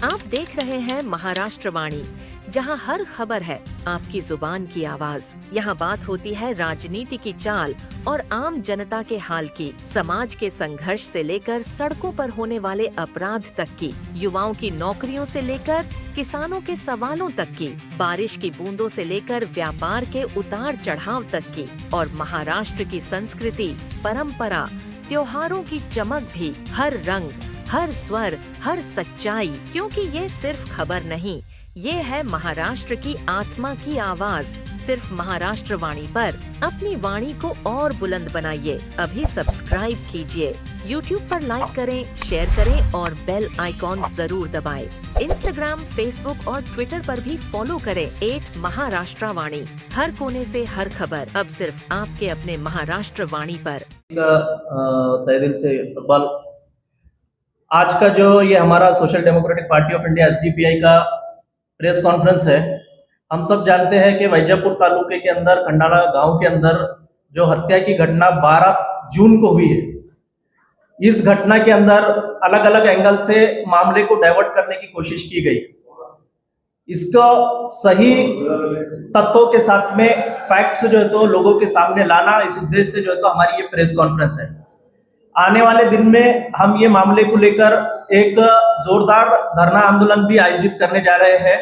आप देख रहे हैं महाराष्ट्र वाणी, जहां हर खबर है आपकी जुबान की आवाज। यहां बात होती है राजनीति की चाल और आम जनता के हाल की, समाज के संघर्ष से लेकर सड़कों पर होने वाले अपराध तक की, युवाओं की नौकरियों से लेकर किसानों के सवालों तक की, बारिश की बूंदों से लेकर व्यापार के उतार चढ़ाव तक की, और महाराष्ट्र की संस्कृति, परंपरा, त्योहारों की चमक भी, हर रंग, हर स्वर, हर सच्चाई। क्योंकि ये सिर्फ खबर नहीं, ये है महाराष्ट्र की आत्मा की आवाज। सिर्फ महाराष्ट्र वाणी पर अपनी वाणी को और बुलंद बनाइए। अभी सब्सक्राइब कीजिए, YouTube पर लाइक करें, शेयर करें और बेल आइकॉन जरूर दबाएं। इंस्टाग्राम, फेसबुक और ट्विटर पर भी फॉलो करें @महाराष्ट्र वाणी। हर कोने से हर खबर अब सिर्फ आपके अपने महाराष्ट्र वाणी पर। तहे दिल से इस्तकबाल। आज का जो ये हमारा social democratic party of India SDPI का प्रेस कॉन्फ्रेंस है, हम सब जानते हैं कि वैजापुर तालुके के अंदर खंडाला गांव के अंदर जो हत्या की घटना 12 जून को हुई है, इस घटना के अंदर अलग अलग एंगल से मामले को डाइवर्ट करने की कोशिश की गई। इसको सही तत्वों के साथ में फैक्ट्स जो है तो लोगों के सामने लाना, इस उद्देश्य से जो है तो हमारी ये प्रेस कॉन्फ्रेंस है। आने वाले दिन में हम ये मामले को लेकर एक जोरदार धरना आंदोलन भी आयोजित करने जा रहे हैं,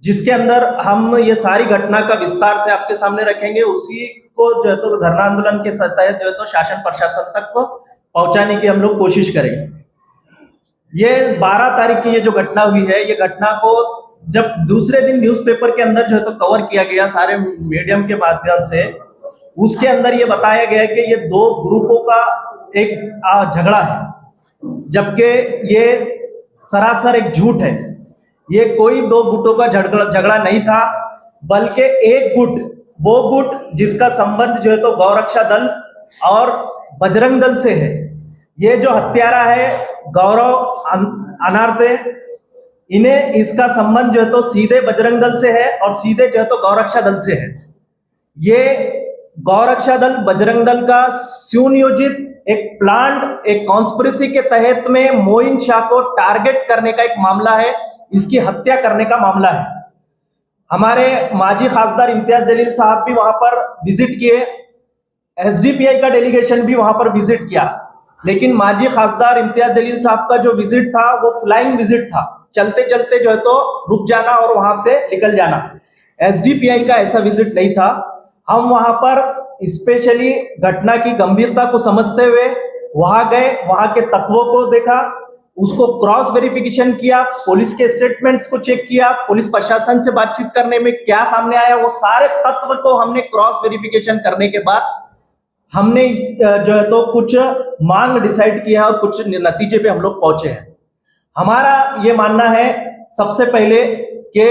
जिसके अंदर हम ये सारी घटना का विस्तार से आपके सामने रखेंगे। उसी को जो है तो धरना आंदोलन के तहत जो है तो शासन प्रशासन तक को पहुंचाने की हम लोग कोशिश करेंगे। ये 12 तारीख की ये जो घटना हुई है, ये घटना को जब दूसरे दिन न्यूज़पेपर के अंदर जो है तो कवर किया गया सारे मीडियम के माध्यम से, उसके अंदर ये बताया गया कि ये 2 ग्रुपों का एक झगड़ा है, जबकि ये सरासर एक झूठ है। ये कोई 2 गुटों का झगड़ा नहीं था, बल्कि एक गुट, वो गुट जिसका संबंध जो है तो गौरक्षा दल और बजरंग दल से है। ये जो हत्यारा है गौरव अनारते, इन्हें इसका संबंध जो है तो सीधे बजरंग दल से है और सीधे जो है तो गौरक्षा दल से है। ये गौरक्षा दल बजरंग दल का सुनियोजित एक प्लांट, एक कॉन्स्पिरेसी के तहत में मोइन शाह को टारगेट करने का एक मामला है, इसकी हत्या करने का मामला है। हमारे माजी खासदार इम्तियाज जलील साहब भी वहां पर विजिट किए, SDPI का डेलीगेशन भी वहां पर विजिट किया, लेकिन माजी खासदार इम्तियाज जलील साहब का जो विजिट था वो फ्लाइंग विजिट था, चलते चलते जो है तो रुक जाना और वहां से निकल जाना। SDPI का ऐसा विजिट नहीं था। हम वहां पर स्पेशली घटना की गंभीरता को समझते हुए वहां गए, वहां के तत्वों को देखा, उसको क्रॉस वेरिफिकेशन किया, पुलिस के स्टेटमेंट्स को चेक किया, पुलिस प्रशासन से बातचीत करने में क्या सामने आया, वो सारे तत्व को हमने क्रॉस वेरिफिकेशन करने के बाद हमने जो है तो कुछ मांग डिसाइड किया और कुछ नतीजे पे हम लोग पहुंचे हैं। हमारा ये मानना है सबसे पहले कि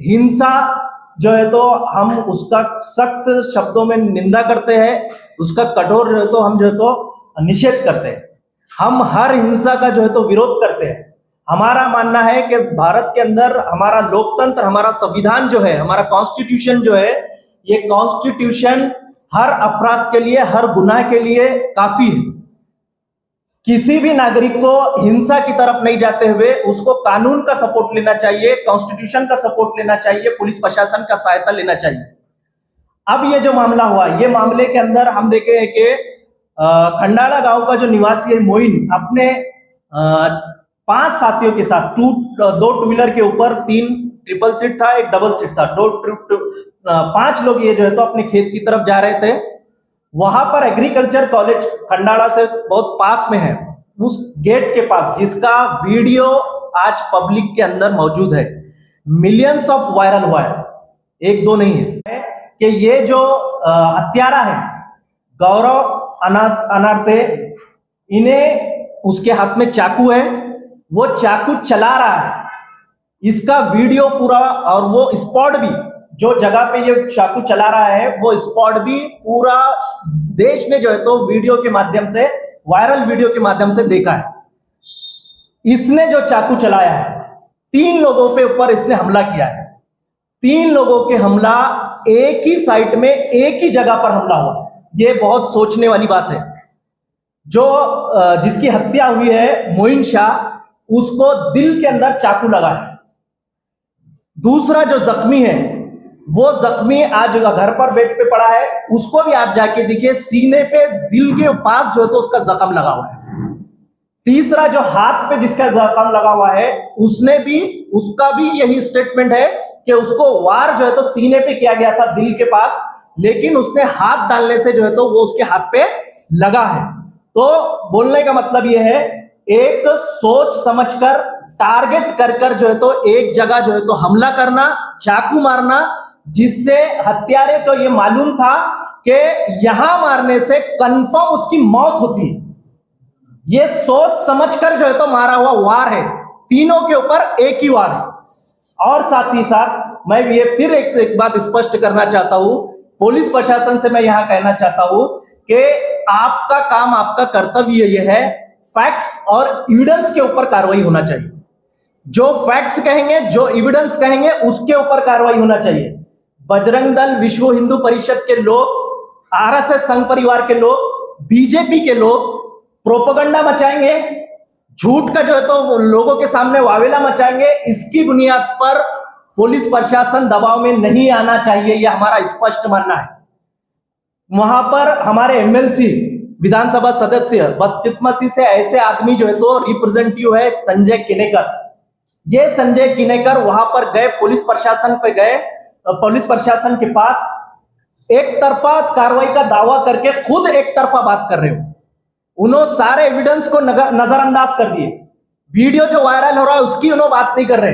हिंसा जो है तो हम उसका सख्त शब्दों में निंदा करते हैं, उसका कठोर जो है तो हम जो है तो निषेध करते हैं। हम हर हिंसा का जो है तो विरोध करते हैं। हमारा मानना है कि भारत के अंदर हमारा लोकतंत्र, हमारा संविधान जो है, हमारा कॉन्स्टिट्यूशन जो है, ये कॉन्स्टिट्यूशन हर अपराध के लिए, हर गुनाह के लिए काफी है। किसी भी नागरिक को हिंसा की तरफ नहीं जाते हुए उसको कानून का सपोर्ट लेना चाहिए, कॉन्स्टिट्यूशन का सपोर्ट लेना चाहिए, पुलिस प्रशासन का सहायता लेना चाहिए। अब ये जो मामला हुआ, ये मामले के अंदर हम देखे हैं कि खंडाला गांव का जो निवासी है मोइन, अपने 5 साथियों के साथ 2 टू व्हीलर के ऊपर, 3 ट्रिपल सीट था, 1 डबल सीट था, 5 लोग ये जो है तो अपने खेत की तरफ जा रहे थे। वहां पर एग्रीकल्चर कॉलेज खंडाला से बहुत पास में है, उस गेट के पास, जिसका वीडियो आज पब्लिक के अंदर मौजूद है, मिलियंस ऑफ वायरल हुआ है, 1-2 नहीं है, कि ये जो हत्यारा है गौरव अनारते, इन्हें उसके हाथ में चाकू है, वो चाकू चला रहा है, इसका वीडियो पूरा, और वो स्पॉट भी, जो जगह पे ये चाकू चला रहा है वो स्पॉट भी पूरा देश ने जो है तो वीडियो के माध्यम से, वायरल वीडियो के माध्यम से देखा है। इसने जो चाकू चलाया है, 3 लोगों पे ऊपर इसने हमला किया है। 3 लोगों के हमला एक ही साइट में, एक ही जगह पर हमला हुआ। ये बहुत सोचने वाली बात है। जो जिसकी हत्या हुई है मोइन शाह, उसको दिल के अंदर चाकू लगा है। दूसरा जो जख्मी है, वो जख्मी आज घर पर बेड पे पड़ा है, उसको भी आप जाके देखिए, सीने पे दिल के पास जो है तो उसका जख्म लगा हुआ है। तीसरा जो हाथ पे जिसका जख्म लगा हुआ है, उसका भी यही स्टेटमेंट है कि उसको वार जो है तो सीने पे किया गया था, दिल के पास, लेकिन उसने हाथ डालने से जो है तो वो उसके हाथ पे लगा है। तो बोलने का मतलब यह है, एक सोच समझकर टारगेट कर जो है तो एक जगह जो है तो हमला करना, चाकू मारना, जिससे हत्यारे को ये मालूम था कि यहां मारने से कंफर्म उसकी मौत होती है। ये सोच समझकर जो है तो मारा हुआ वार है, तीनों के ऊपर एक ही वार है। और साथ ही साथ मैं ये फिर एक बात स्पष्ट करना चाहता हूं, पुलिस प्रशासन से मैं यहां कहना चाहता हूं कि आपका काम, आपका कर्तव्य यह है, फैक्ट्स और एविडेंस के ऊपर कार्रवाई होना चाहिए। जो फैक्ट्स कहेंगे, जो एविडेंस कहेंगे, उसके ऊपर कार्रवाई होना चाहिए। बजरंग दल, विश्व हिंदू परिषद के लोग, आरएसएस संघ परिवार के लोग, बीजेपी के लोग प्रोपेगेंडा मचाएंगे, झूठ का जो है तो लोगों के सामने वावेला मचाएंगे। इसकी बुनियाद पर पुलिस प्रशासन दबाव में नहीं आना चाहिए, यह हमारा स्पष्ट मानना है। वहां पर हमारे एमएलसी, विधानसभा सदस्य, बदकिस्मती से ऐसे आदमी जो है तो रिप्रेजेंटेटिव है संजय किनेकर। ये संजय किनेकर वहां पर गए, पुलिस प्रशासन पे गए, पुलिस प्रशासन के पास एक तरफा कार्रवाई का दावा करके खुद एक तरफा बात कर रहे हो। उन्होंने सारे एविडेंस को नजरअंदाज कर दिए। वीडियो जो वायरल हो रहा है उसकी उन्होंने बात नहीं कर रहे।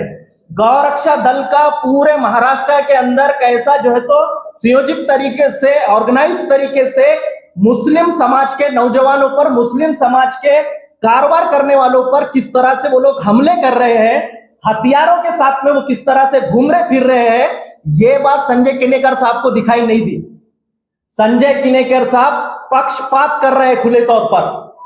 गौरक्षा दल का पूरे महाराष्ट्र के अंदर कैसा जो है तो संयोजित तरीके से, ऑर्गेनाइज तरीके से मुस्लिम समाज के नौजवानों पर, मुस्लिम समाज के कारोबार करने वालों पर किस तरह से वो लोग हमले कर रहे हैं, हथियारों के साथ में वो किस तरह से घूम रहे फिर रहे हैं, ये बात संजय किनेकर साहब को दिखाई नहीं दी। संजय किनेकर साहब पक्षपात कर रहे हैं खुले तौर पर,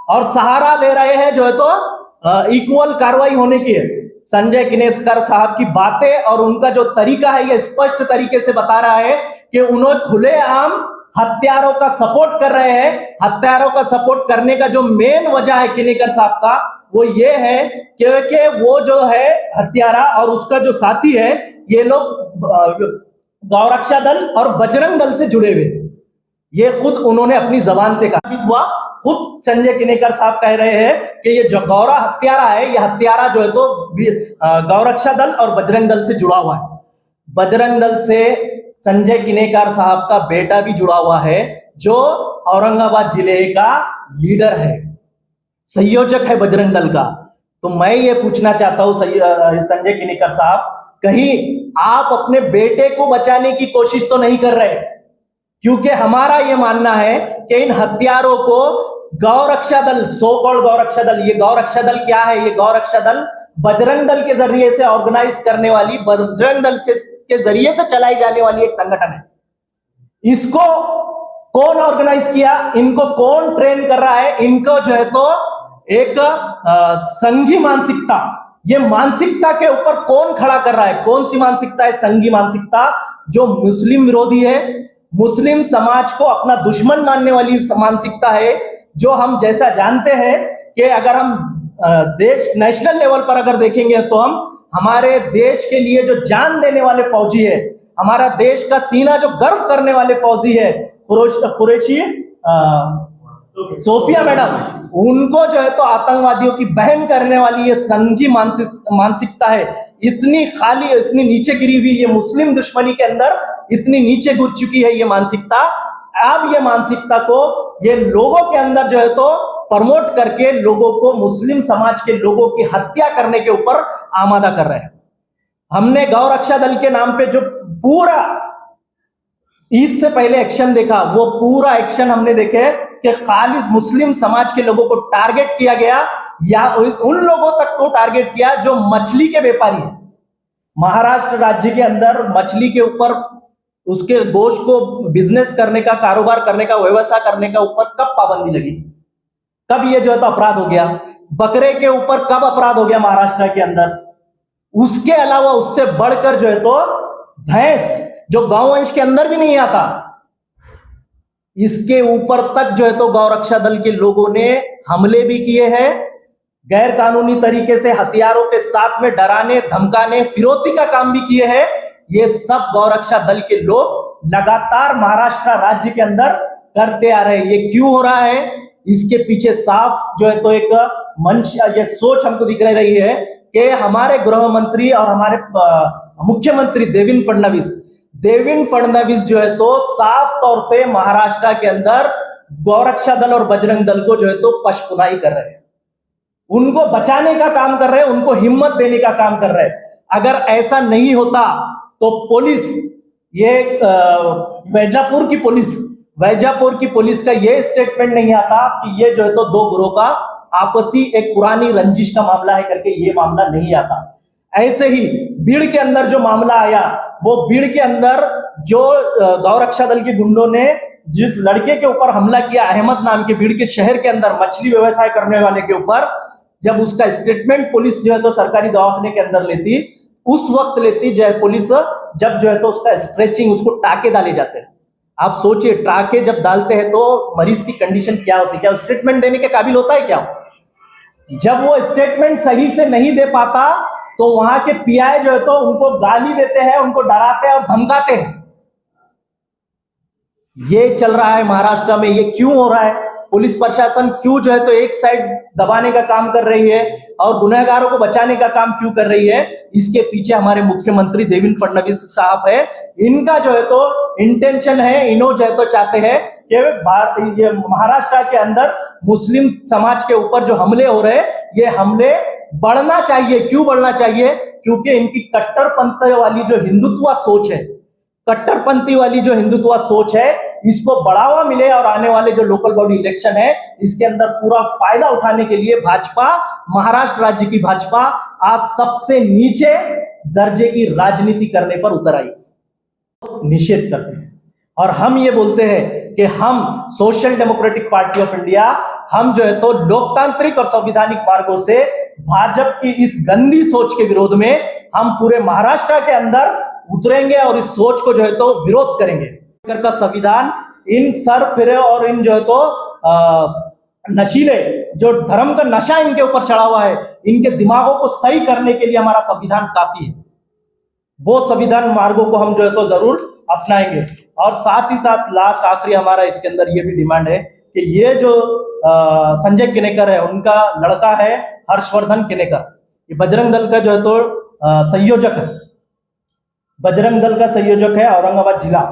और सहारा ले रहे हैं जो है तो इक्वल कार्रवाई होने की है। संजय किनेकर साहब की बातें और उनका जो तरीका है, ये स्पष्ट तरीके से बता रहा है कि उन्होंने खुलेआम हत्यारों का सपोर्ट कर रहे हैं। हत्यारों का सपोर्ट करने का जो मेन वजह है किनेकर साहब का, वो ये है क्योंकि वो जो है हत्यारा और उसका जो साथी है, ये लोग गौरक्षा दल और बजरंग दल से जुड़े हुए। ये खुद उन्होंने अपनी जबान से कहा हुआ, खुद संजय किनेकर साहब कह रहे हैं कि ये जो गौरा हत्यारा है, ये हत्यारा जो है तो गौरक्षा दल और बजरंग दल से जुड़ा हुआ है। बजरंग दल से संजय किनेकर साहब का बेटा भी जुड़ा हुआ है, जो औरंगाबाद जिले का लीडर है, संयोजक है बजरंग दल का। तो मैं ये पूछना चाहता हूं संजय किनेकर साहब, कहीं आप अपने बेटे को बचाने की कोशिश तो नहीं कर रहे? क्योंकि हमारा यह मानना है कि इन हत्यारों को गौरक्षा दल, सो कॉल्ड गौरक्षा दल, ये गौरक्षा दल क्या है? ये गौरक्षा दल बजरंग दल के जरिए से ऑर्गेनाइज करने वाली, बजरंग दल के जरिए से चलाई जाने वाली एक संगठन है। इसको कौन ऑर्गेनाइज किया? इनको कौन ट्रेन कर रहा है? इनको जो है तो एक संघी मानसिकता, ये मानसिकता के ऊपर कौन खड़ा कर रहा है? कौन सी मानसिकता है? संघी मानसिकता, जो मुस्लिम विरोधी है, मुस्लिम समाज को अपना दुश्मन मानने वाली मानसिकता है। जो हम जैसा जानते हैं कि अगर हम देश नेशनल लेवल पर अगर देखेंगे तो हम हमारे देश के लिए जो जान देने वाले फौजी है, हमारा देश का सीना जो गर्व करने वाले फौजी है, कुरैशी सोफिया मैडम, उनको जो है तो आतंकवादियों की बहन करने वाली ये संघी मानसिकता है। इतनी खाली, इतनी नीचे गिरी हुई ये मुस्लिम दुश्मनी के अंदर इतनी नीचे गिर चुकी है ये मानसिकता। अब ये मानसिकता को ये लोगों के अंदर जो है तो प्रमोट करके लोगों को, मुस्लिम समाज के लोगों की हत्या करने के ऊपर आमादा कर रहे हैं। हमने गौरक्षा दल के नाम पे जो पूरा ईद से पहले एक्शन देखा, वो पूरा एक्शन हमने देखे कि खालिस मुस्लिम समाज के लोगों को टारगेट किया गया, या उन लोगों तक को टारगेट किया जो मछली के व्यापारी है। महाराष्ट्र राज्य के अंदर मछली के ऊपर, उसके गोश्त को बिजनेस करने का, कारोबार करने का, व्यवसाय करने का ऊपर कब पाबंदी लगी? कब ये जो है तो अपराध हो गया? बकरे के ऊपर कब अपराध हो गया महाराष्ट्र के अंदर? उसके अलावा उससे बढ़कर जो है तो भैंस, जो गौवंश के अंदर भी नहीं आता, इसके ऊपर तक जो है तो गौरक्षा दल के लोगों ने हमले भी किए हैं, गैर कानूनी तरीके से हथियारों के साथ में डराने, धमकाने, फिरौती का काम भी किए हैं। ये सब गौरक्षा दल के लोग लगातार महाराष्ट्र राज्य के अंदर करते आ रहे हैं। ये क्यों हो रहा है? इसके पीछे साफ जो है तो एक मंच, ये सोच हमको दिख रही है कि हमारे गृह मंत्री और हमारे मुख्यमंत्री देवेंद्र फडणवीस जो है तो साफ तौर पे महाराष्ट्र के अंदर गौरक्षा दल और बजरंग दल को जो है तो पशपुनाई कर रहे हैं, उनको बचाने का काम कर रहे हैं, उनको हिम्मत देने का काम कर रहे हैं। अगर ऐसा नहीं होता तो पुलिस, ये वैजापुर की पुलिस का ये स्टेटमेंट नहीं आता कि ये जो है तो दो ग्रोह का आपसी एक पुरानी रंजिश का मामला है करके ये मामला नहीं आता। ऐसे ही भीड़ के अंदर जो मामला आया, वो भीड़ के अंदर जो गौरक्षा दल के गुंडों ने जिस लड़के के ऊपर हमला किया, अहमद नाम के, भीड़ के शहर के अंदर मछली व्यवसाय करने वाले के ऊपर, जब उसका स्टेटमेंट पुलिस जो है तो सरकारी दवाखाने के अंदर लेती, उस वक्त लेती जब पुलिस, जब जो है तो उसका स्ट्रेचिंग, उसको टाके डाले जाते हैं। आप सोचिए, टाके जब डालते हैं तो मरीज की कंडीशन क्या होती है? क्या स्टेटमेंट देने के काबिल होता है क्या? जब वो स्टेटमेंट सही से नहीं दे पाता तो वहां के पीआई जो है तो उनको गाली देते हैं, उनको डराते हैं और धमकाते हैं। ये चल रहा है महाराष्ट्र में। ये क्यों हो रहा है? पुलिस प्रशासन क्यों जो है तो एक साइड दबाने का काम कर रही है और गुनहगारों को बचाने का काम क्यों कर रही है? इसके पीछे हमारे मुख्यमंत्री देवेंद्र फडणवीस साहब है। इनका जो है तो इंटेंशन है, इन्हों जो है तो चाहते हैं कि ये महाराष्ट्र के अंदर मुस्लिम समाज के ऊपर जो हमले हो रहे हैं, ये हमले बढ़ना चाहिए। क्यों बढ़ना चाहिए? क्योंकि इनकी कट्टरपंथी वाली जो हिंदुत्व सोच है, कट्टरपंथी वाली जो हिंदुत्व सोच है, इसको बढ़ावा मिले और आने वाले जो लोकल बॉडी इलेक्शन है, इसके अंदर पूरा फायदा उठाने के लिए भाजपा, महाराष्ट्र राज्य की भाजपा आज सबसे नीचे दर्जे की राजनीति करने पर उतर आई, निषेध करते हैं। और हम ये बोलते हैं कि हम social democratic party of India, हम जो है तो लोकतांत्रिक और संवैधानिक मार्गों से भाजपा की इस गंदी सोच के विरोध में हम पूरे महाराष्ट्र के अंदर उतरेंगे और इस सोच को जो है तो विरोध करेंगे। का संविधान इन सर फिरे और इन जो है तो नशीले, जो धर्म का नशा इनके ऊपर चढ़ा हुआ है, इनके दिमागों को सही करने के लिए हमारा संविधान काफी है। वो संविधान मार्गों को हम जो है तो जरूर अपनाएंगे। और साथ ही साथ लास्ट आखिरी हमारा इसके अंदर ये भी डिमांड है कि ये जो संजय किनेकर है, उनका लड़का है हर्षवर्धन किनेकर, ये बजरंग दल का जो है तो संयोजक है, बजरंग दल का संयोजक है औरंगाबाद जिला।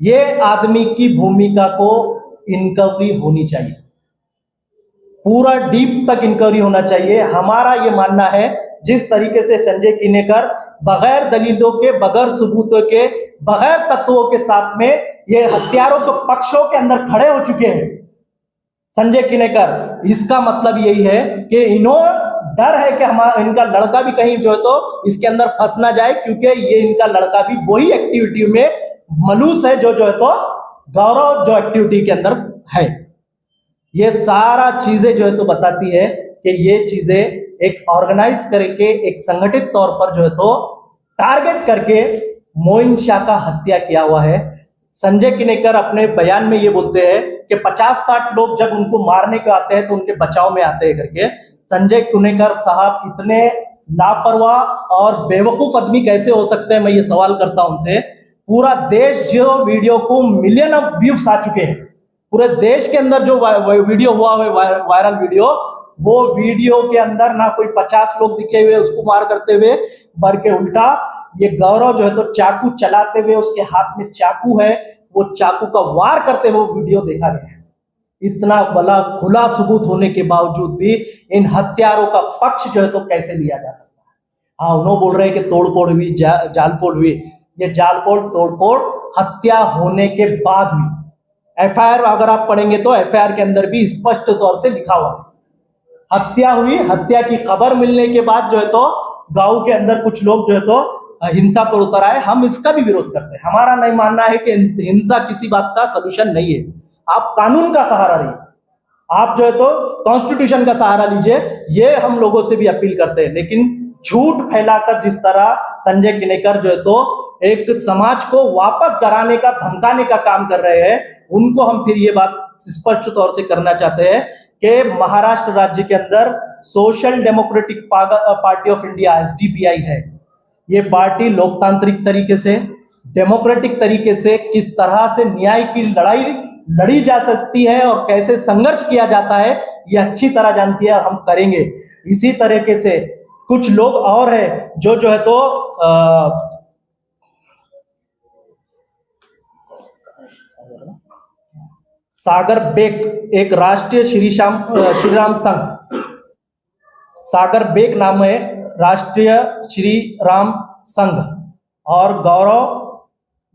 ये आदमी की भूमिका को इंक्वायरी होनी चाहिए, पूरा डीप तक इंक्वायरी होना चाहिए। हमारा ये मानना है जिस तरीके से संजय किनेकर बगैर दलीलों के, बगैर सबूतों के, बगैर तत्वों के साथ में ये हत्यारों के पक्षों के अंदर खड़े हो चुके हैं संजय किनेकर, इसका मतलब यही है कि इन्हों डर है कि हमारा इनका लड़का भी कहीं जो है तो इसके अंदर फंस ना जाए, क्योंकि ये इनका लड़का भी वही एक्टिविटी में मलूस है जो है तो गौरव जो एक्टिविटी के अंदर है। ये सारा चीजें जो है तो बताती है कि ये चीजें एक ऑर्गेनाइज करके, एक संगठित तौर पर जो है तो टारगेट करके मोइन शाह का हत्या किया हुआ है। संजय किनेकर अपने बयान में ये बोलते हैं कि 50-60 लोग जब उनको मारने को आते हैं तो उनके बचाव में आते हैं करके। संजय किनेकर साहब इतने लापरवाह और बेवकूफ आदमी कैसे हो सकते हैं, मैं ये सवाल करता हूं उनसे। पूरा देश जो वीडियो को मिलियन ऑफ व्यूज आ चुके हैं, पूरे देश के अंदर जो वीडियो हुआ है वायरल वीडियो, वो वीडियो के अंदर ना कोई 50 लोग दिखे हुए उसको मार करते हुए, बल्कि उल्टा ये गौरव जो है तो चाकू चलाते हुए, उसके हाथ में चाकू है, वो चाकू का वार करते हुए वीडियो देखा गया है। इतना बड़ा खुला सबूत होने के बावजूद भी इन हत्यारों का पक्ष जो है तो कैसे लिया जा सकता है? हाँ, उन्होंने बोल रहे हैं कि तोड़फोड़ हुई, जालपोड़ हुई। ये जालपोड़ तोड़फोड़ हत्या होने के बाद हुई। एफआईआर अगर आप पढ़ेंगे तो एफआईआर के अंदर भी स्पष्ट तौर से लिखा हुआ है, हत्या हुई। हत्या की खबर मिलने के बाद जो है तो गांव के अंदर कुछ लोग जो है तो हिंसा पर उतर आए। हम इसका भी विरोध करते हैं। हमारा नहीं मानना है कि हिंसा किसी बात का सलूशन नहीं है। आप कानून का सहारा लीजिए, आप जो है तो कॉन्स्टिट्यूशन का सहारा लीजिए, ये हम लोगों से भी अपील करते हैं। लेकिन झूठ फैलाकर जिस तरह संजय किनेकर जो है तो एक समाज को वापस डराने का, धमकाने का काम कर रहे हैं, उनको हम फिर ये बात स्पष्ट तौर से करना चाहते हैं कि महाराष्ट्र राज्य के अंदर social democratic party of India SDPI है। ये पार्टी लोकतांत्रिक तरीके से, डेमोक्रेटिक तरीके से किस तरह से न्याय की लड़ाई लड़ी जा सकती है और कैसे संघर्ष किया जाता है, ये अच्छी तरह जानती है और हम करेंगे। इसी तरीके से कुछ लोग और है जो है तो सागर बेग, एक राष्ट्रीय श्रीराम संघ, सागर बेग नाम है राष्ट्रीय श्री राम संघ, और गौरव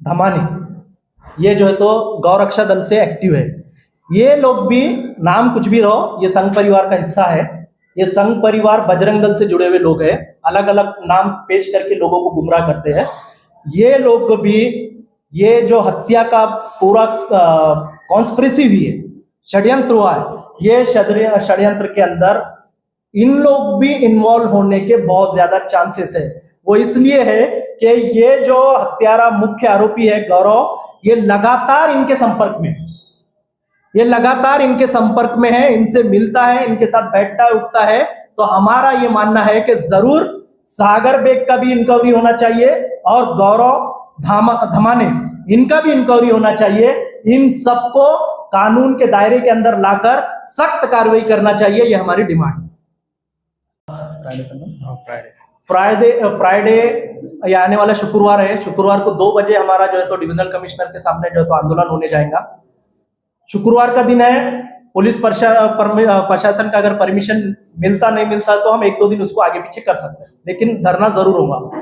धमानी, ये जो है तो गौरक्षा दल से एक्टिव है। ये लोग भी, नाम कुछ भी रहो, ये संघ परिवार का हिस्सा है। ये संघ परिवार बजरंग दल से जुड़े हुए लोग हैं, अलग अलग नाम पेश करके लोगों को गुमराह करते हैं। ये लोग भी, ये जो हत्या का पूरा कॉन्स्पिरेसी हुई है, षड्यंत्र हुआ है, ये षड्यंत्र के अंदर इन लोग भी इन्वॉल्व होने के बहुत ज्यादा चांसेस है। वो इसलिए है कि ये जो हत्यारा मुख्य आरोपी है गौरव, ये लगातार इनके संपर्क में है, ये लगातार इनके संपर्क में है, इनसे मिलता है, इनके साथ बैठता उठता है। तो हमारा ये मानना है कि जरूर सागर बेग का भी इंक्वायरी होना चाहिए और गौरव धमाने, इनका भी इंक्वायरी होना चाहिए। इन सबको कानून के दायरे के अंदर लाकर सख्त कार्रवाई करना चाहिए, ये हमारी डिमांड। फ्राइडे या आने वाला शुक्रवार है, शुक्रवार को 2 बजे हमारा जो है तो डिविजनल कमिश्नर के सामने जो है तो आंदोलन होने जाएगा। शुक्रवार का दिन है, पुलिस प्रशासन का अगर परमिशन मिलता नहीं मिलता तो हम 1-2 दिन उसको आगे पीछे कर सकते हैं, लेकिन धरना जरूर होगा।